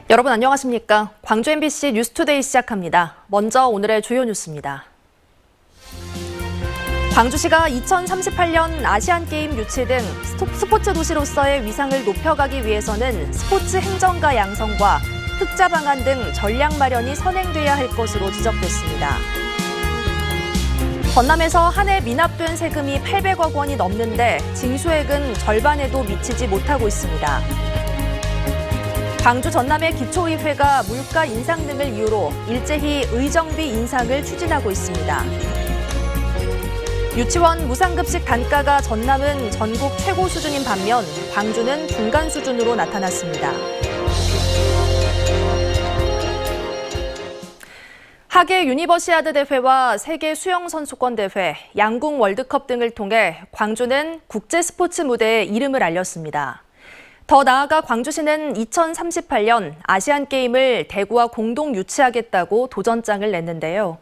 여러분 안녕하십니까? 광주 MBC 뉴스투데이 시작합니다. 먼저 오늘의 주요 뉴스입니다. 광주시가 2038년 아시안게임 유치 등 스포츠 도시로서의 위상을 높여가기 위해서는 스포츠 행정가 양성과 흑자 방안 등 전략 마련이 선행돼야 할 것으로 지적됐습니다. 전남에서 한 해 미납된 세금이 800억 원이 넘는데 징수액은 절반에도 미치지 못하고 있습니다. 광주 전남의 기초의회가 물가 인상 등을 이유로 일제히 의정비 인상을 추진하고 있습니다. 유치원 무상급식 단가가 전남은 전국 최고 수준인 반면 광주는 중간 수준으로 나타났습니다. 하계 유니버시아드 대회와 세계 수영 선수권 대회, 양궁 월드컵 등을 통해 광주는 국제 스포츠 무대에 이름을 알렸습니다. 더 나아가 광주시는 2038년 아시안게임을 대구와 공동 유치하겠다고 도전장을 냈는데요.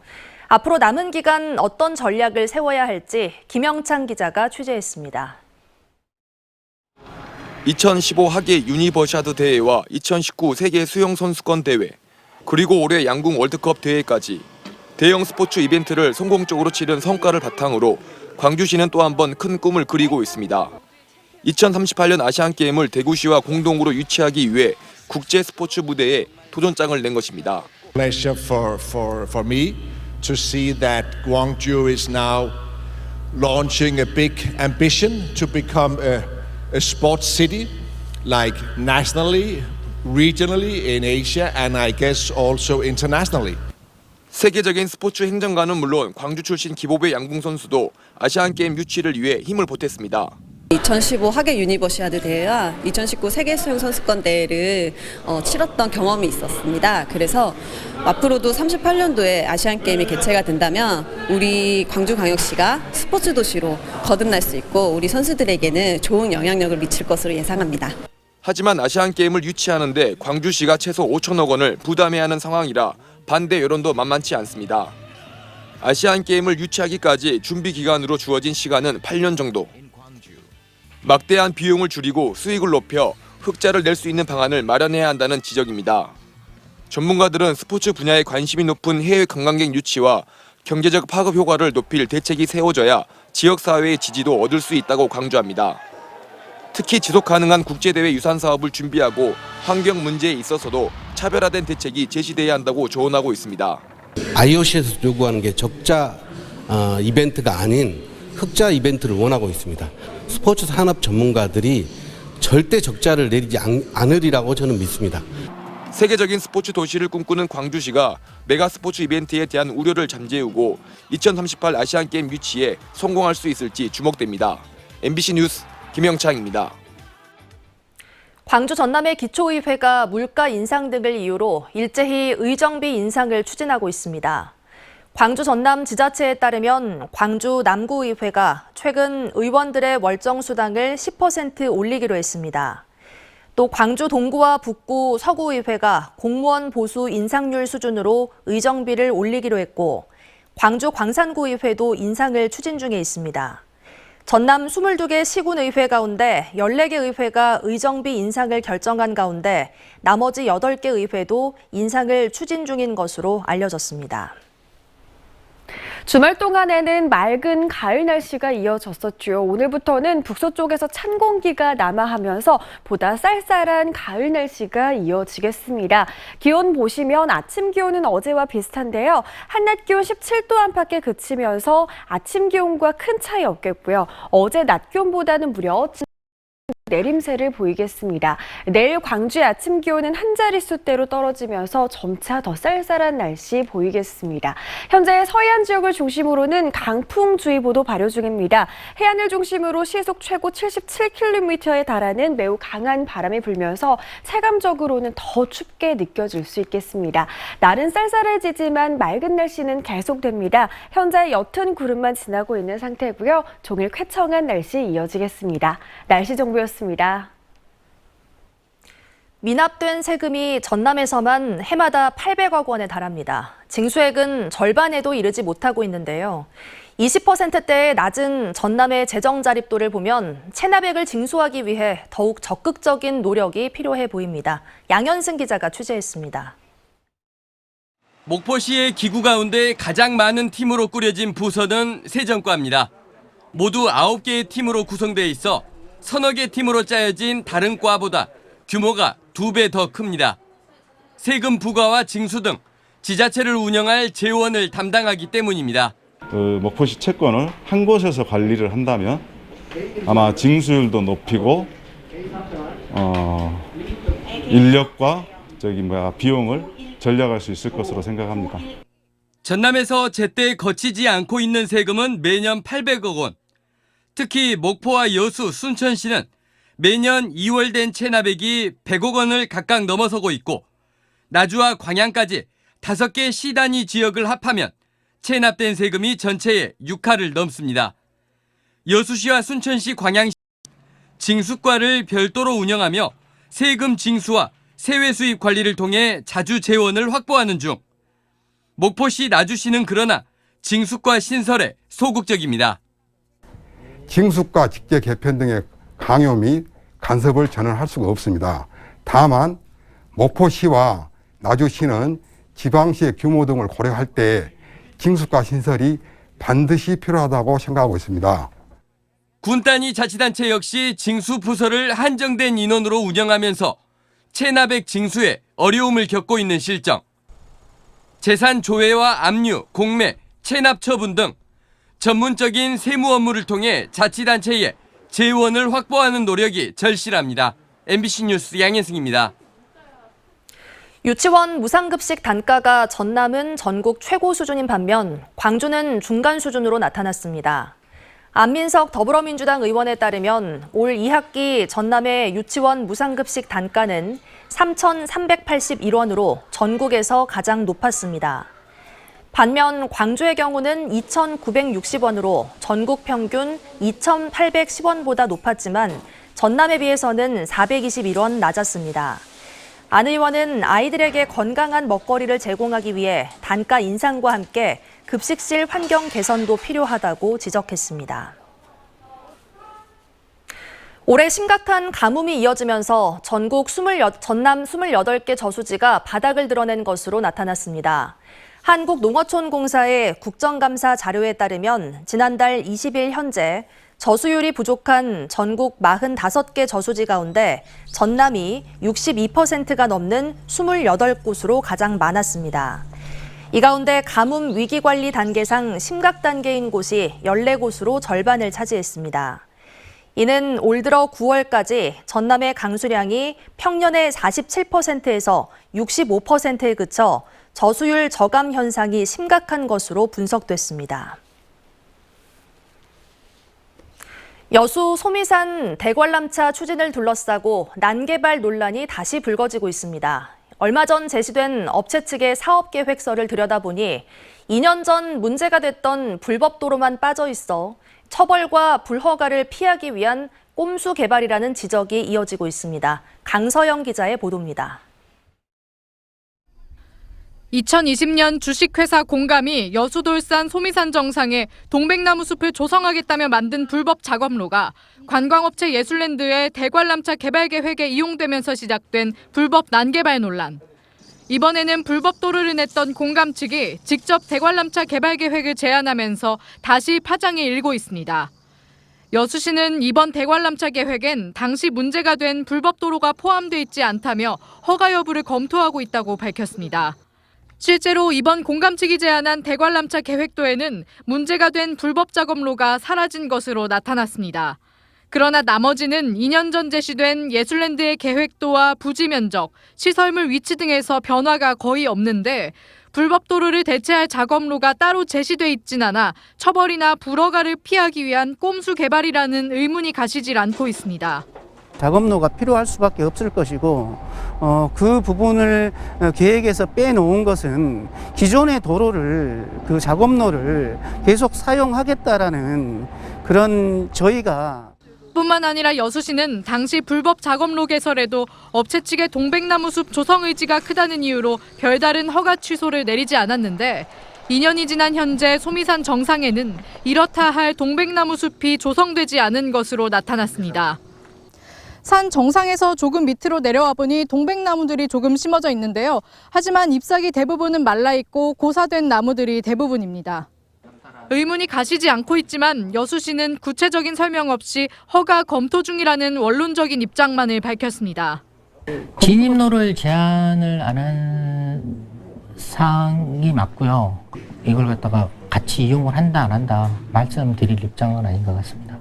앞으로 남은 기간 어떤 전략을 세워야 할지 김영창 기자가 취재했습니다. 2015 하계 유니버시아드 대회와 2019 세계 수영 선수권 대회, 그리고 올해 양궁 월드컵 대회까지 대형 스포츠 이벤트를 성공적으로 치른 성과를 바탕으로 광주시는 또 한 번 큰 꿈을 그리고 있습니다. 2038년 아시안게임을 대구시와 공동으로 유치하기 위해 국제 스포츠 무대에 도전장을 낸 것입니다. Pleasure for me to see that Gwangju is now launching a big ambition to become a sports city, like nationally, regionally in Asia, and I guess also internationally. 세계적인 스포츠 행정가는 물론 광주 출신 기보배 양궁 선수도 아시안게임 유치를 위해 힘을 보탰습니다. 2015 하계 유니버시아드 대회와 2019 세계 수영 선수권 대회를 치렀던 경험이 있었습니다. 그래서 앞으로도 38년도에 아시안 게임이 개최가 된다면 우리 광주광역시가 스포츠 도시로 거듭날 수 있고 우리 선수들에게는 좋은 영향력을 미칠 것으로 예상합니다. 하지만 아시안게임을 유치하는데 광주시가 최소 5천억 원을 부담해야 하는 상황이라 반대 여론도 만만치 않습니다. 아시안게임을 유치하기까지 준비 기간으로 주어진 시간은 8년 정도. 막대한 비용을 줄이고 수익을 높여 흑자를 낼 수 있는 방안을 마련해야 한다는 지적입니다. 전문가들은 스포츠 분야에 관심이 높은 해외 관광객 유치와 경제적 파급 효과를 높일 대책이 세워져야 지역사회의 지지도 얻을 수 있다고 강조합니다. 특히 지속 가능한 국제대회 유산 사업을 준비하고 환경 문제에 있어서도 차별화된 대책이 제시돼야 한다고 조언하고 있습니다. IOC에서 요구하는 게 적자 이벤트가 아닌 흑자 이벤트를 원하고 있습니다. 스포츠 산업 전문가들이 절대 적자를 내리지 않으리라고 저는 믿습니다. 세계적인 스포츠 도시를 꿈꾸는 광주시가 메가 스포츠 이벤트에 대한 우려를 잠재우고 2038 아시안게임 유치에 성공할 수 있을지 주목됩니다. MBC 뉴스 김영창입니다. 광주 전남의 기초의회가 물가 인상 등을 이유로 일제히 의정비 인상을 추진하고 있습니다. 광주 전남 지자체에 따르면 광주 남구의회가 최근 의원들의 월정 수당을 10% 올리기로 했습니다. 또 광주 동구와 북구 서구의회가 공무원 보수 인상률 수준으로 의정비를 올리기로 했고 광주 광산구의회도 인상을 추진 중에 있습니다. 전남 22개 시군의회 가운데 14개 의회가 의정비 인상을 결정한 가운데 나머지 8개 의회도 인상을 추진 중인 것으로 알려졌습니다. 주말 동안에는 맑은 가을 날씨가 이어졌었죠. 오늘부터는 북서쪽에서 찬 공기가 남하하면서 보다 쌀쌀한 가을 날씨가 이어지겠습니다. 기온 보시면 아침 기온은 어제와 비슷한데요. 한낮 기온 17도 안팎에 그치면서 아침 기온과 큰 차이 없겠고요. 어제 낮 기온보다는 무려 내림세를 보이겠습니다. 내일 광주의 아침 기온은 한 자릿수대로 떨어지면서 점차 더 쌀쌀한 날씨 보이겠습니다. 현재 서해안 지역을 중심으로는 강풍주의보도 발효 중입니다. 해안을 중심으로 시속 최고 77km에 달하는 매우 강한 바람이 불면서 체감적으로는 더 춥게 느껴질 수 있겠습니다. 날은 쌀쌀해지지만 맑은 날씨는 계속됩니다. 현재 옅은 구름만 지나고 있는 상태고요. 종일 쾌청한 날씨 이어지겠습니다. 날씨 정보였습니다. 미납된 세금이 전남에서만 해마다 800억 원에 달합니다. 징수액은 절반에도 이르지 못하고 있는데요. 20%대의 낮은 전남의 재정 자립도를 보면 체납액을 징수하기 위해 더욱 적극적인 노력이 필요해 보입니다. 양현승 기자가 취재했습니다. 목포시의 기구 가운데 가장 많은 팀으로 꾸려진 부서는 세정과입니다. 모두 9개의 팀으로 구성되어 있어 서너 개 팀으로 짜여진 다른 과보다 규모가 2배 더 큽니다. 세금 부과와 징수 등 지자체를 운영할 재원을 담당하기 때문입니다. 목포시 채권을 한 곳에서 관리를 한다면 아마 징수율도 높이고 인력과 비용을 절약할 수 있을 것으로 생각합니다. 전남에서 제때 거치지 않고 있는 세금은 매년 800억 원. 특히 목포와 여수, 순천시는 매년 2월 된 체납액이 100억 원을 각각 넘어서고 있고 나주와 광양까지 5개 시 단위 지역을 합하면 체납된 세금이 전체의 6할을 넘습니다. 여수시와 순천시, 광양시 징수과를 별도로 운영하며 세금 징수와 세외 수입 관리를 통해 자주 재원을 확보하는 중. 목포시, 나주시는 그러나 징수과 신설에 소극적입니다. 징수과 직계 개편 등의 강요 및 간섭을 저는 할 수가 없습니다. 다만 목포시와 나주시는 지방시의 규모 등을 고려할 때 징수과 신설이 반드시 필요하다고 생각하고 있습니다. 군 단위 자치단체 역시 징수 부서를 한정된 인원으로 운영하면서 체납액 징수에 어려움을 겪고 있는 실정. 재산 조회와 압류, 공매, 체납 처분 등 전문적인 세무 업무를 통해 자치단체에 재원을 확보하는 노력이 절실합니다. MBC 뉴스 양현승입니다. 유치원 무상급식 단가가 전남은 전국 최고 수준인 반면 광주는 중간 수준으로 나타났습니다. 안민석 더불어민주당 의원에 따르면 올 2학기 전남의 유치원 무상급식 단가는 3,381원으로 전국에서 가장 높았습니다. 반면 광주의 경우는 2,960원으로 전국 평균 2,810원보다 높았지만 전남에 비해서는 421원 낮았습니다. 안 의원은 아이들에게 건강한 먹거리를 제공하기 위해 단가 인상과 함께 급식실 환경 개선도 필요하다고 지적했습니다. 올해 심각한 가뭄이 이어지면서 전남 28개 저수지가 바닥을 드러낸 것으로 나타났습니다. 한국농어촌공사의 국정감사 자료에 따르면 지난달 20일 현재 저수율이 부족한 전국 45개 저수지 가운데 전남이 62%가 넘는 28곳으로 가장 많았습니다. 이 가운데 가뭄 위기관리 단계상 심각 단계인 곳이 14곳으로 절반을 차지했습니다. 이는 올 들어 9월까지 전남의 강수량이 평년의 47%에서 65%에 그쳐 저수율 저감 현상이 심각한 것으로 분석됐습니다. 여수 소미산 대관람차 추진을 둘러싸고 난개발 논란이 다시 불거지고 있습니다. 얼마 전 제시된 업체 측의 사업 계획서를 들여다보니 2년 전 문제가 됐던 불법 도로만 빠져 있어 처벌과 불허가를 피하기 위한 꼼수 개발이라는 지적이 이어지고 있습니다. 강서영 기자의 보도입니다. 2020년 주식회사 공감이 여수돌산 소미산 정상에 동백나무 숲을 조성하겠다며 만든 불법 작업로가 관광업체 예술랜드의 대관람차 개발 계획에 이용되면서 시작된 불법 난개발 논란. 이번에는 불법 도로를 냈던 공감 측이 직접 대관람차 개발 계획을 제안하면서 다시 파장이 일고 있습니다. 여수시는 이번 대관람차 계획엔 당시 문제가 된 불법 도로가 포함돼 있지 않다며 허가 여부를 검토하고 있다고 밝혔습니다. 실제로 이번 공감 측이 제안한 대관람차 계획도에는 문제가 된 불법 작업로가 사라진 것으로 나타났습니다. 그러나 나머지는 2년 전 제시된 예술랜드의 계획도와 부지 면적, 시설물 위치 등에서 변화가 거의 없는데 불법 도로를 대체할 작업로가 따로 제시돼 있진 않아 처벌이나 불허가를 피하기 위한 꼼수 개발이라는 의문이 가시질 않고 있습니다. 작업로가 필요할 수밖에 없을 것이고 그 부분을 계획에서 빼놓은 것은 기존의 도로를 그 작업로를 계속 사용하겠다라는 그런 저희가 뿐만 아니라 여수시는 당시 불법 작업로 개설에도 업체 측의 동백나무 숲 조성 의지가 크다는 이유로 별다른 허가 취소를 내리지 않았는데 2년이 지난 현재 소미산 정상에는 이렇다 할 동백나무 숲이 조성되지 않은 것으로 나타났습니다. 산 정상에서 조금 밑으로 내려와 보니 동백나무들이 조금 심어져 있는데요. 하지만 잎사귀 대부분은 말라 있고 고사된 나무들이 대부분입니다. 의문이 가시지 않고 있지만 여수시는 구체적인 설명 없이 허가 검토 중이라는 원론적인 입장만을 밝혔습니다. 진입로를 제한을 안 한 사항이 맞고요. 이걸 갖다가 같이 이용을 한다 안 한다 말씀드릴 입장은 아닌 것 같습니다.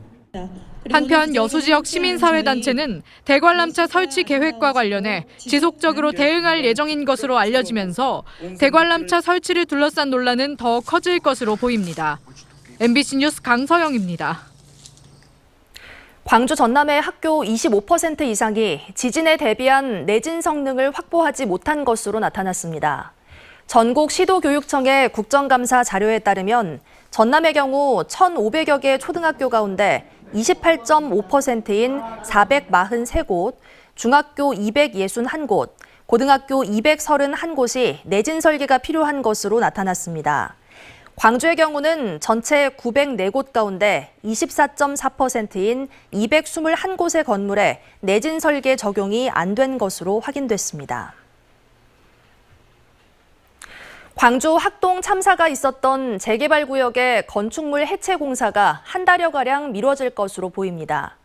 한편 여수 지역 시민사회단체는 대관람차 설치 계획과 관련해 지속적으로 대응할 예정인 것으로 알려지면서 대관람차 설치를 둘러싼 논란은 더 커질 것으로 보입니다. MBC 뉴스 강서영입니다. 광주 전남의 학교 25% 이상이 지진에 대비한 내진 성능을 확보하지 못한 것으로 나타났습니다. 전국 시도교육청의 국정감사 자료에 따르면 전남의 경우 1,500여 개 초등학교 가운데 28.5%인 443곳, 중학교 261곳, 고등학교 231곳이 내진 설계가 필요한 것으로 나타났습니다. 광주의 경우는 전체 904곳 가운데 24.4%인 221곳의 건물에 내진 설계 적용이 안 된 것으로 확인됐습니다. 광주 학동 참사가 있었던 재개발 구역의 건축물 해체 공사가 한 달여가량 미뤄질 것으로 보입니다.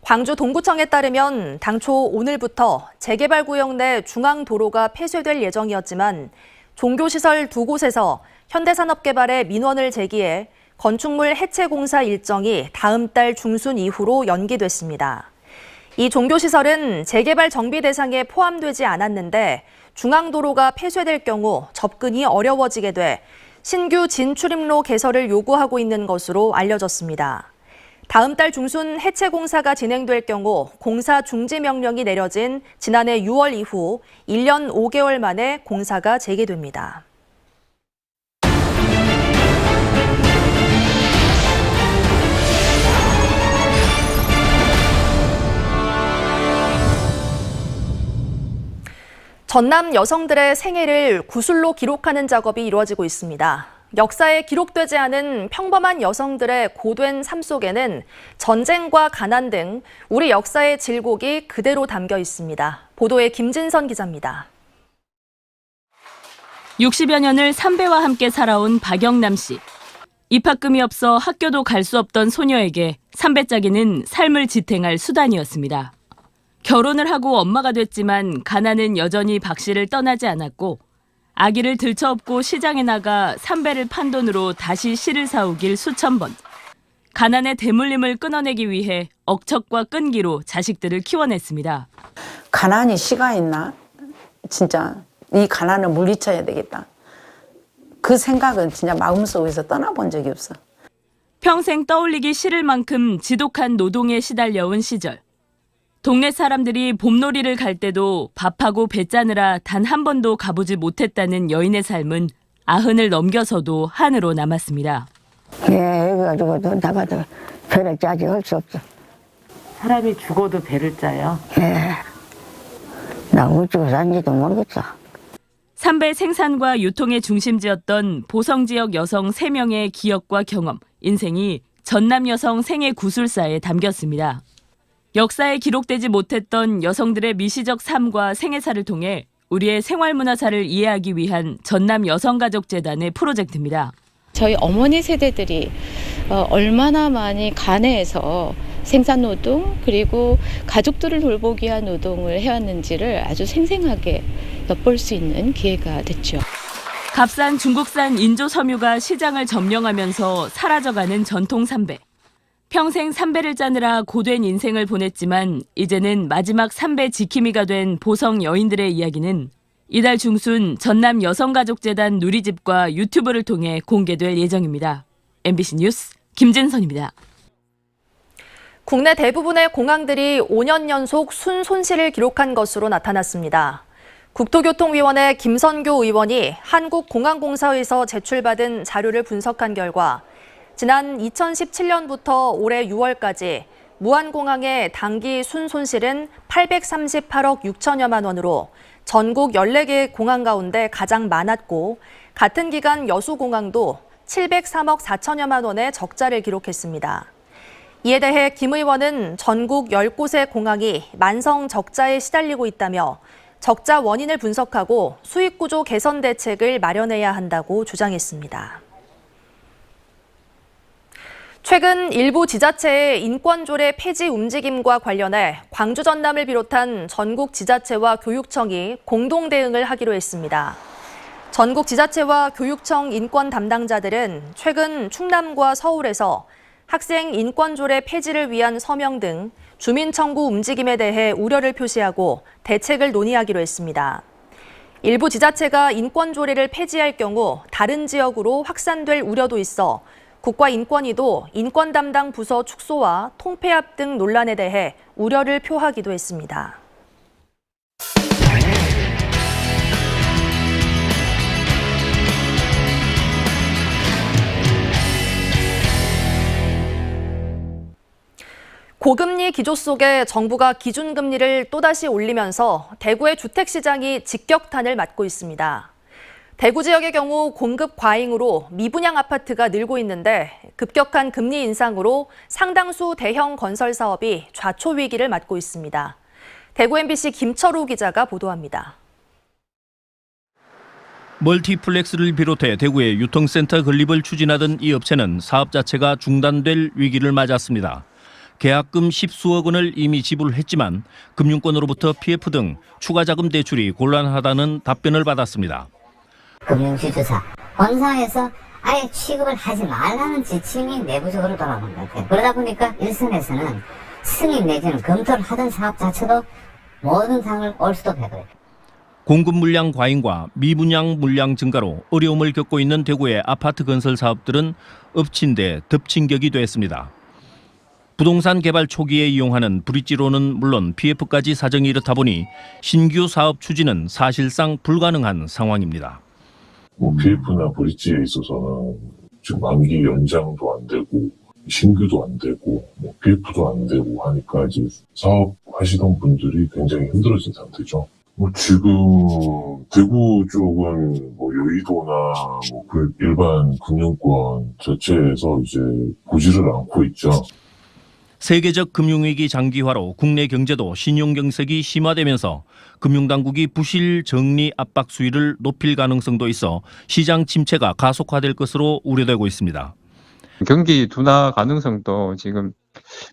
광주 동구청에 따르면 당초 오늘부터 재개발 구역 내 중앙도로가 폐쇄될 예정이었지만 종교시설 두 곳에서 현대산업개발에 민원을 제기해 건축물 해체 공사 일정이 다음 달 중순 이후로 연기됐습니다. 이 종교시설은 재개발 정비 대상에 포함되지 않았는데 중앙도로가 폐쇄될 경우 접근이 어려워지게 돼 신규 진출입로 개설을 요구하고 있는 것으로 알려졌습니다. 다음 달 중순 해체 공사가 진행될 경우 공사 중지 명령이 내려진 지난해 6월 이후 1년 5개월 만에 공사가 재개됩니다. 전남 여성들의 생애를 구슬로 기록하는 작업이 이루어지고 있습니다. 역사에 기록되지 않은 평범한 여성들의 고된 삶 속에는 전쟁과 가난 등 우리 역사의 질곡이 그대로 담겨 있습니다. 보도에 김진선 기자입니다. 60여 년을 삼배와 함께 살아온 박영남 씨. 입학금이 없어 학교도 갈 수 없던 소녀에게 삼배짜기는 삶을 지탱할 수단이었습니다. 결혼을 하고 엄마가 됐지만 가난은 여전히 박 씨를 떠나지 않았고 아기를 들쳐업고 시장에 나가 삼배를 판 돈으로 다시 씨를 사오길 수천 번. 가난의 대물림을 끊어내기 위해 억척과 끈기로 자식들을 키워냈습니다. 가난이 씨가 있나? 진짜 이 가난을 물리쳐야 되겠다. 그 생각은 진짜 마음속에서 떠나본 적이 없어. 평생 떠올리기 싫을 만큼 지독한 노동에 시달려온 시절. 동네 사람들이 봄놀이를 갈 때도 밥하고 배 짜느라 단 한 번도 가보지 못했다는 여인의 삶은 90을 넘겨서도 한으로 남았습니다. 그래가지고 나가도 배를 짜지 할 수 없어. 사람이 죽어도 배를 짜요? 나 어쩌고 산지도 모르겠어. 삼배 생산과 유통의 중심지였던 보성 지역 여성 3명의 기억과 경험, 인생이 전남 여성 생애 구술사에 담겼습니다. 역사에 기록되지 못했던 여성들의 미시적 삶과 생애사를 통해 우리의 생활문화사를 이해하기 위한 전남 여성가족재단의 프로젝트입니다. 저희 어머니 세대들이 얼마나 많이 가내에서 생산노동 그리고 가족들을 돌보기 위한 노동을 해왔는지를 아주 생생하게 엿볼 수 있는 기회가 됐죠. 값싼 중국산 인조 섬유가 시장을 점령하면서 사라져가는 전통 삼배. 평생 삼배를 짜느라 고된 인생을 보냈지만 이제는 마지막 삼배 지킴이가 된 보성 여인들의 이야기는 이달 중순 전남 여성가족재단 누리집과 유튜브를 통해 공개될 예정입니다. MBC 뉴스 김진선입니다. 국내 대부분의 공항들이 5년 연속 순손실을 기록한 것으로 나타났습니다. 국토교통위원회 김선교 의원이 한국공항공사에서 제출받은 자료를 분석한 결과 지난 2017년부터 올해 6월까지 무안공항의 단기 순손실은 838억 6천여만 원으로 전국 14개 공항 가운데 가장 많았고 같은 기간 여수공항도 703억 4천여만 원의 적자를 기록했습니다. 이에 대해 김 의원은 전국 10곳의 공항이 만성 적자에 시달리고 있다며 적자 원인을 분석하고 수익구조 개선 대책을 마련해야 한다고 주장했습니다. 최근 일부 지자체의 인권조례 폐지 움직임과 관련해 광주 전남을 비롯한 전국 지자체와 교육청이 공동 대응을 하기로 했습니다. 전국 지자체와 교육청 인권 담당자들은 최근 충남과 서울에서 학생 인권조례 폐지를 위한 서명 등 주민 청구 움직임에 대해 우려를 표시하고 대책을 논의하기로 했습니다. 일부 지자체가 인권조례를 폐지할 경우 다른 지역으로 확산될 우려도 있어 국가인권위도 인권 담당 부서 축소와 통폐합 등 논란에 대해 우려를 표하기도 했습니다. 고금리 기조 속에 정부가 기준금리를 또다시 올리면서 대구의 주택시장이 직격탄을 맞고 있습니다. 대구 지역의 경우 공급 과잉으로 미분양 아파트가 늘고 있는데 급격한 금리 인상으로 상당수 대형 건설 사업이 좌초 위기를 맞고 있습니다. 대구 MBC 김철우 기자가 보도합니다. 멀티플렉스를 비롯해 대구의 유통센터 건립을 추진하던 이 업체는 사업 자체가 중단될 위기를 맞았습니다. 계약금 10수억 원을 이미 지불했지만 금융권으로부터 PF 등 추가 자금 대출이 곤란하다는 답변을 받았습니다. 금융지주사, 본사에서 아예 취급을 하지 말라는 지침이 내부적으로 돌아온 것 같아요. 그러다 보니까 일선에서는 승인 내지는 검토를 하던 사업 자체도 모든 상을 올스톱해버려요. 공급 물량 과잉과 미분양 물량 증가로 어려움을 겪고 있는 대구의 아파트 건설 사업들은 엎친 데 덮친 격이 됐습니다. 부동산 개발 초기에 이용하는 브릿지로는 물론 PF까지 사정이 이렇다 보니 신규 사업 추진은 사실상 불가능한 상황입니다. PF나 브릿지에 있어서는 지금 만기 연장도 안 되고 신규도 안 되고 PF도 안 되고 하니까 이제 사업하시던 분들이 굉장히 힘들어진 상태죠. 지금 대구 쪽은 여의도나 그 일반 금융권 자체에서 이제 보지를 않고 있죠. 세계적 금융위기 장기화로 국내 경제도 신용경색이 심화되면서 금융당국이 부실 정리 압박 수위를 높일 가능성도 있어 시장 침체가 가속화될 것으로 우려되고 있습니다. 경기 둔화 가능성도 지금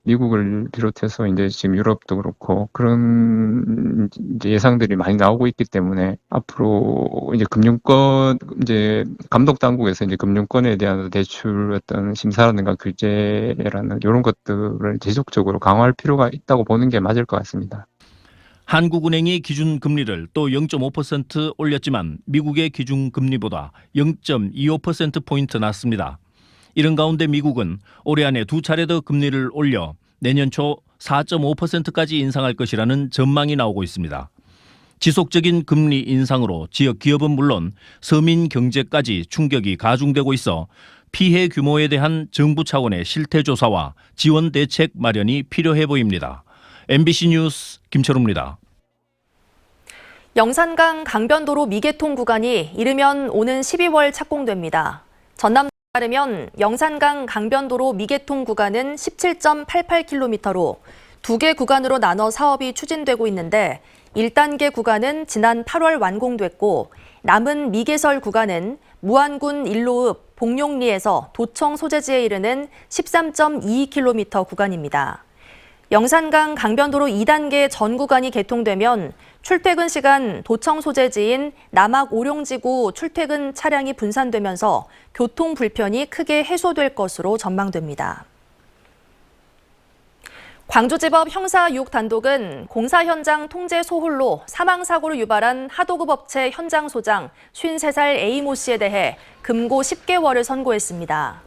미국을 비롯해서 이제 지금 유럽도 그렇고 그런 이제 예상들이 많이 나오고 있기 때문에 앞으로 이제 금융권 이제 감독 당국에서 이제 금융권에 대한 대출 어떤 심사라든가 규제라는 이런 것들을 지속적으로 강화할 필요가 있다고 보는 게 맞을 것 같습니다. 한국은행이 기준금리를 또 0.5% 올렸지만 미국의 기준금리보다 0.25%포인트 낮습니다. 이런 가운데 미국은 올해 안에 2차례 더 금리를 올려 내년 초 4.5%까지 인상할 것이라는 전망이 나오고 있습니다. 지속적인 금리 인상으로 지역 기업은 물론 서민 경제까지 충격이 가중되고 있어 피해 규모에 대한 정부 차원의 실태조사와 지원 대책 마련이 필요해 보입니다. MBC 뉴스 김철우입니다. 영산강 강변도로 미개통 구간이 이르면 오는 12월 착공됩니다. 전남 따르면 영산강 강변도로 미개통 구간은 17.88km로 2개 구간으로 나눠 사업이 추진되고 있는데 1단계 구간은 지난 8월 완공됐고 남은 미개설 구간은 무안군 일로읍 복룡리에서 도청 소재지에 이르는 13.22km 구간입니다. 영산강 강변도로 2단계 전 구간이 개통되면 출퇴근 시간 도청 소재지인 남악 오룡지구 출퇴근 차량이 분산되면서 교통 불편이 크게 해소될 것으로 전망됩니다. 광주지법 형사 6단독은 공사 현장 통제 소홀로 사망사고를 유발한 하도급 업체 현장 소장 53살 A모 씨에 대해 금고 10개월을 선고했습니다.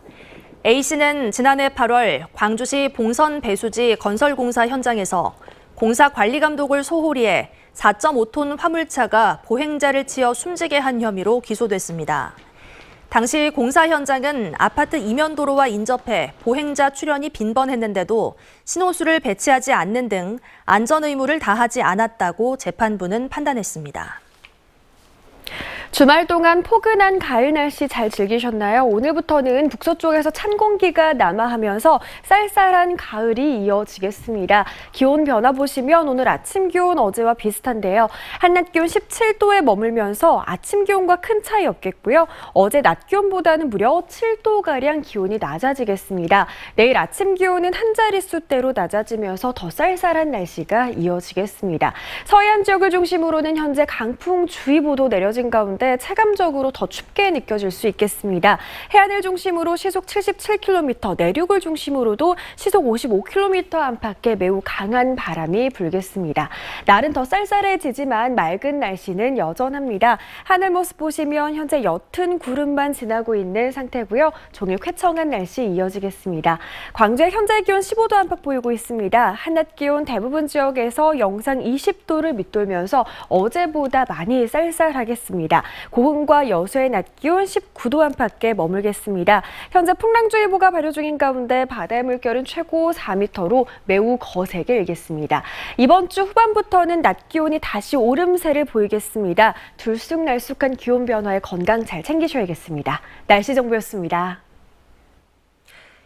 A씨는 지난해 8월 광주시 봉선 배수지 건설공사 현장에서 공사 관리 감독을 소홀히 해 4.5톤 화물차가 보행자를 치어 숨지게 한 혐의로 기소됐습니다. 당시 공사 현장은 아파트 이면도로와 인접해 보행자 출현이 빈번했는데도 신호수를 배치하지 않는 등 안전 의무를 다하지 않았다고 재판부는 판단했습니다. 주말 동안 포근한 가을 날씨 잘 즐기셨나요? 오늘부터는 북서쪽에서 찬 공기가 남하하면서 쌀쌀한 가을이 이어지겠습니다. 기온 변화 보시면 오늘 아침 기온 어제와 비슷한데요. 한낮 기온 17도에 머물면서 아침 기온과 큰 차이 없겠고요. 어제 낮 기온보다는 무려 7도가량 기온이 낮아지겠습니다. 내일 아침 기온은 한 자릿수대로 낮아지면서 더 쌀쌀한 날씨가 이어지겠습니다. 서해안 지역을 중심으로는 현재 강풍주의보도 내려진 가운데 체감적으로 더 춥게 느껴질 수 있겠습니다. 해안을 중심으로 시속 77km, 내륙을 중심으로도 시속 55km 안팎의 매우 강한 바람이 불겠습니다. 날은 더 쌀쌀해지지만 맑은 날씨는 여전합니다. 하늘 모습 보시면 현재 옅은 구름만 지나고 있는 상태고요. 종일 쾌청한 날씨 이어지겠습니다. 광주의 현재 기온 15도 안팎 보이고 있습니다. 한낮 기온 대부분 지역에서 영상 20도를 밑돌면서 어제보다 많이 쌀쌀하겠습니다. 고흥과 여수의 낮 기온 19도 안팎에 머물겠습니다. 현재 풍랑주의보가 발효 중인 가운데 바다의 물결은 최고 4m로 매우 거세게 일겠습니다. 이번 주 후반부터는 낮 기온이 다시 오름세를 보이겠습니다. 들쑥날쑥한 기온 변화에 건강 잘 챙기셔야겠습니다. 날씨 정보였습니다.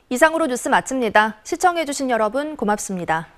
이상으로 뉴스 마칩니다. 시청해주신 여러분 고맙습니다.